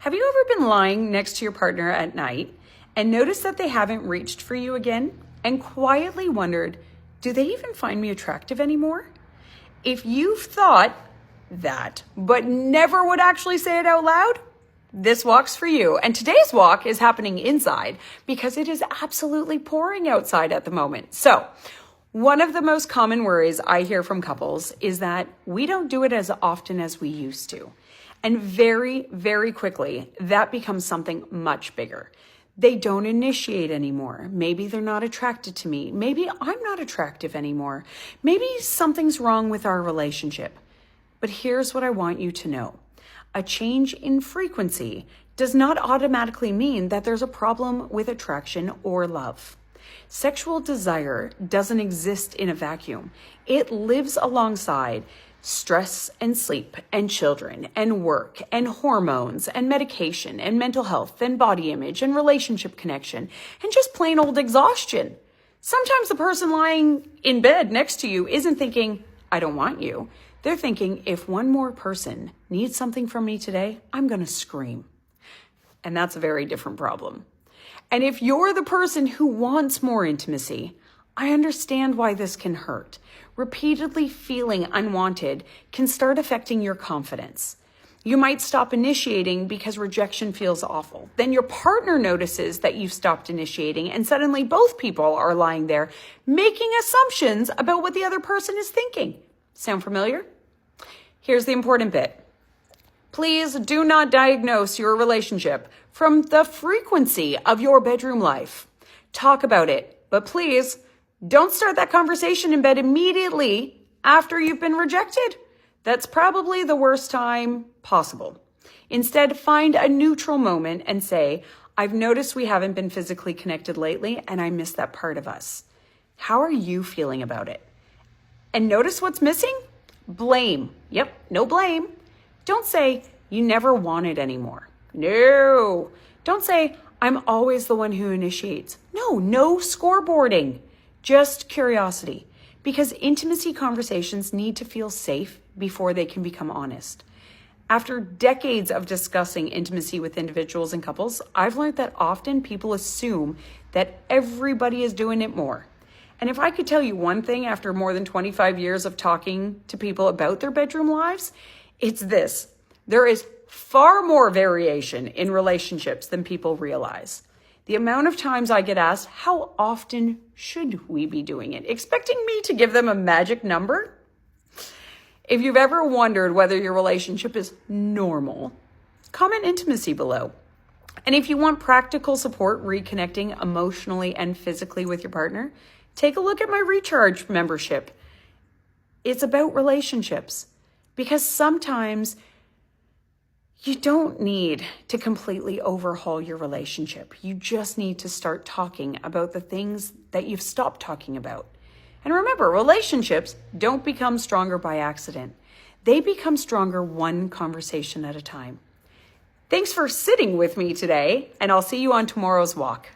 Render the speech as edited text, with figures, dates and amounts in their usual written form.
Have you ever been lying next to your partner at night and noticed that they haven't reached for you again and quietly wondered, do they even find me attractive anymore? If you've thought that, but never would actually say it out loud, this walk's for you. And today's walk is happening inside because it is absolutely pouring outside at the moment. So one of the most common worries I hear from couples is that we don't do it as often as we used to. And very, very quickly, that becomes something much bigger. They don't initiate anymore. Maybe they're not attracted to me. Maybe I'm not attractive anymore. Maybe something's wrong with our relationship. But here's what I want you to know. A change in frequency does not automatically mean that there's a problem with attraction or love. Sexual desire doesn't exist in a vacuum. It lives alongside stress and sleep and children and work and hormones and medication and mental health and body image and relationship connection and just plain old exhaustion. Sometimes the person lying in bed next to you isn't thinking, I don't want you. They're thinking, if one more person needs something from me today, I'm going to scream. And that's a very different problem. And if you're the person who wants more intimacy, I understand why this can hurt. Repeatedly feeling unwanted can start affecting your confidence. You might stop initiating because rejection feels awful. Then your partner notices that you've stopped initiating, and suddenly both people are lying there making assumptions about what the other person is thinking. Sound familiar? Here's the important bit. Please do not diagnose your relationship from the frequency of your bedroom life. Talk about it, but please don't start that conversation in bed immediately after you've been rejected. That's probably the worst time possible. Instead, find a neutral moment and say, I've noticed we haven't been physically connected lately, and I miss that part of us. How are you feeling about it? And notice what's missing? Blame. Yep, no blame. Don't say, you never want it anymore. No. Don't say, I'm always the one who initiates. No scoreboarding. Just curiosity, because intimacy conversations need to feel safe before they can become honest. After decades of discussing intimacy with individuals and couples, I've learned that often people assume that everybody is doing it more. And if I could tell you one thing after more than 25 years of talking to people about their bedroom lives, it's this. There is far more variation in relationships than people realize. The amount of times I get asked, how often should we be doing it? Expecting me to give them a magic number? If you've ever wondered whether your relationship is normal, comment intimacy below. And if you want practical support reconnecting emotionally and physically with your partner, take a look at my Recharge membership. It's about relationships, because sometimes you don't need to completely overhaul your relationship. You just need to start talking about the things that you've stopped talking about. And remember, relationships don't become stronger by accident. They become stronger one conversation at a time. Thanks for sitting with me today, and I'll see you on tomorrow's walk.